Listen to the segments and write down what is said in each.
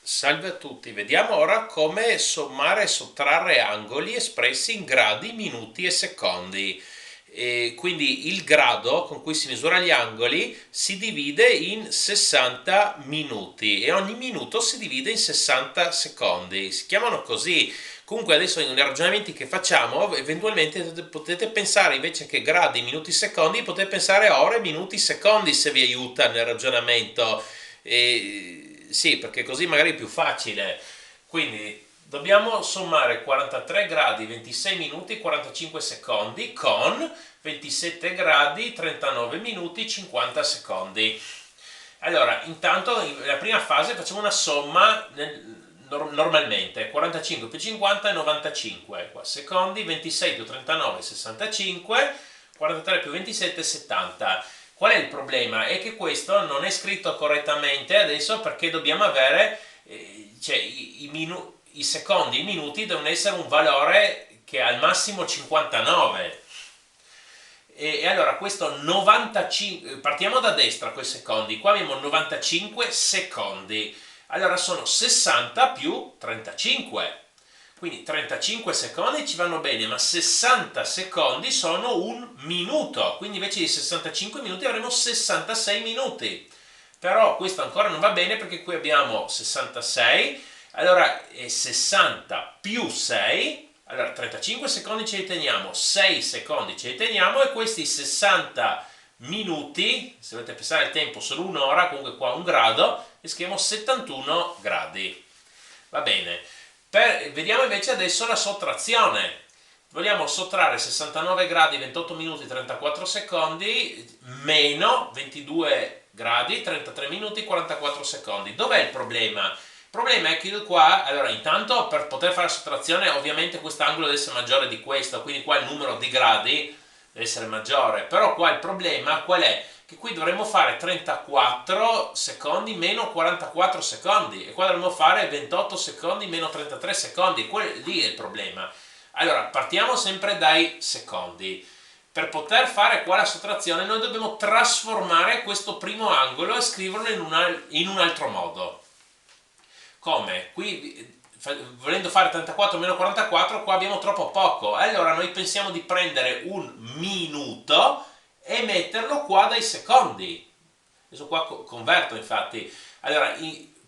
Salve a tutti, vediamo ora come sommare e sottrarre angoli espressi in gradi, minuti e secondi. E quindi il grado con cui si misura gli angoli si divide in 60 minuti e ogni minuto si divide in 60 secondi. Si chiamano così. Comunque adesso nei ragionamenti che facciamo, eventualmente potete pensare invece che gradi, minuti, secondi, potete pensare a ore, minuti, secondi se vi aiuta nel ragionamento. Sì, perché così magari è più facile. Quindi dobbiamo sommare 43 gradi, 26 minuti, 45 secondi con 27 gradi, 39 minuti, 50 secondi. Allora, intanto nella prima fase facciamo una somma normalmente, 45 più 50 è 95 secondi, 26 più 39 è 65, 43 più 27 è 70. Qual è il problema? È che questo non è scritto correttamente adesso perché dobbiamo avere, cioè i secondi, i minuti devono essere un valore che è al massimo 59. E allora questo 95, partiamo da destra con i secondi, qua abbiamo 95 secondi, allora sono 60 più 35, quindi 35 secondi ci vanno bene, ma 60 secondi sono un minuto, quindi invece di 65 minuti avremo 66 minuti, però questo ancora non va bene perché qui abbiamo 66, allora è 60 più 6, allora 35 secondi ce li teniamo, 6 secondi ce li teniamo e questi 60 minuti, se volete pensare al tempo solo un'ora, comunque qua un grado, e scriviamo 71 gradi. Va bene. Vediamo invece adesso la sottrazione. Vogliamo sottrarre 69 gradi, 28 minuti, 34 secondi, meno 22 gradi, 33 minuti, 44 secondi. Dov'è il problema? Il problema è che qua, allora intanto per poter fare la sottrazione ovviamente quest'angolo deve essere maggiore di questo, quindi qua il numero di gradi deve essere maggiore, però qua il problema qual è? Che qui dovremmo fare 34 secondi meno 44 secondi e qua dovremmo fare 28 secondi meno 33 secondi, lì è il problema. Allora partiamo sempre dai secondi. Per poter fare qua la sottrazione noi dobbiamo trasformare questo primo angolo e scriverlo in un altro modo. Come? Qui volendo fare 34 meno 44 qua abbiamo troppo poco, allora noi pensiamo di prendere un minuto e metterlo qua dai secondi. Adesso qua converto infatti, allora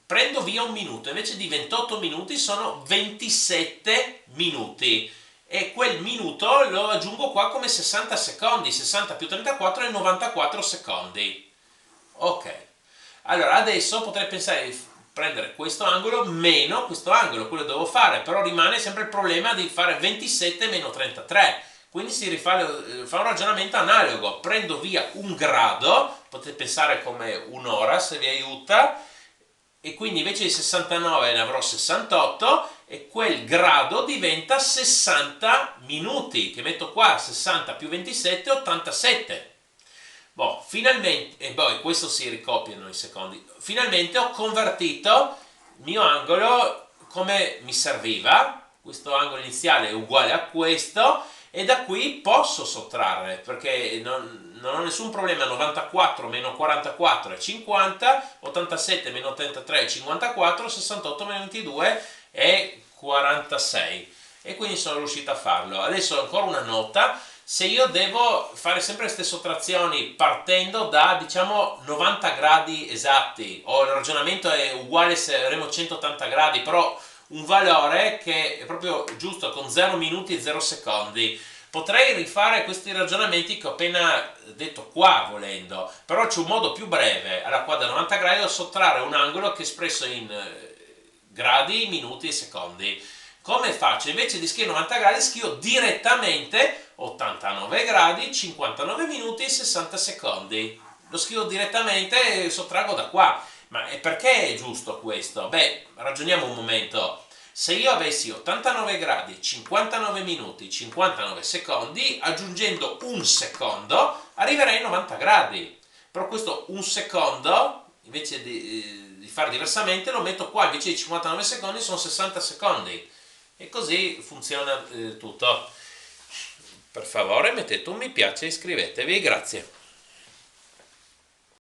prendo via un minuto, invece di 28 minuti sono 27 minuti e quel minuto lo aggiungo qua come 60 secondi, 60 più 34 è 94 secondi. Ok, allora adesso potrei pensare di prendere questo angolo meno questo angolo, quello devo fare, però rimane sempre il problema di fare 27 meno 33, quindi fa un ragionamento analogo, prendo via un grado, potete pensare come un'ora se vi aiuta, e quindi invece di 69 ne avrò 68 e quel grado diventa 60 minuti, che metto qua 60 più 27 87. Boh, finalmente, e poi questo si ricopiano i secondi, finalmente ho convertito il mio angolo come mi serviva, questo angolo iniziale è uguale a questo e da qui posso sottrarre perché non ho nessun problema, 94 meno 44 è 50, 87 meno 83 è 54, 68 meno 22 è 46 e quindi sono riuscito a farlo. Adesso ancora una nota. Se io devo fare sempre queste sottrazioni partendo da diciamo 90 gradi esatti o il ragionamento è uguale se avremo 180 gradi però un valore che è proprio giusto con 0 minuti e 0 secondi, potrei rifare questi ragionamenti che ho appena detto qua volendo, però c'è un modo più breve. Allora qua da 90 gradi devo sottrarre un angolo che è espresso in gradi, minuti e secondi. Come faccio? Invece di scrivere 90 gradi scrivo direttamente 89 gradi, 59 minuti e 60 secondi. Lo scrivo direttamente e sottraggo da qua. Ma perché è giusto questo? Beh, ragioniamo un momento. Se io avessi 89 gradi, 59 minuti, 59 secondi, aggiungendo un secondo, arriverei a 90 gradi. Però questo un secondo, invece di fare diversamente, lo metto qua, invece di 59 secondi sono 60 secondi. E così funziona tutto. Per favore mettete un mi piace e iscrivetevi, grazie.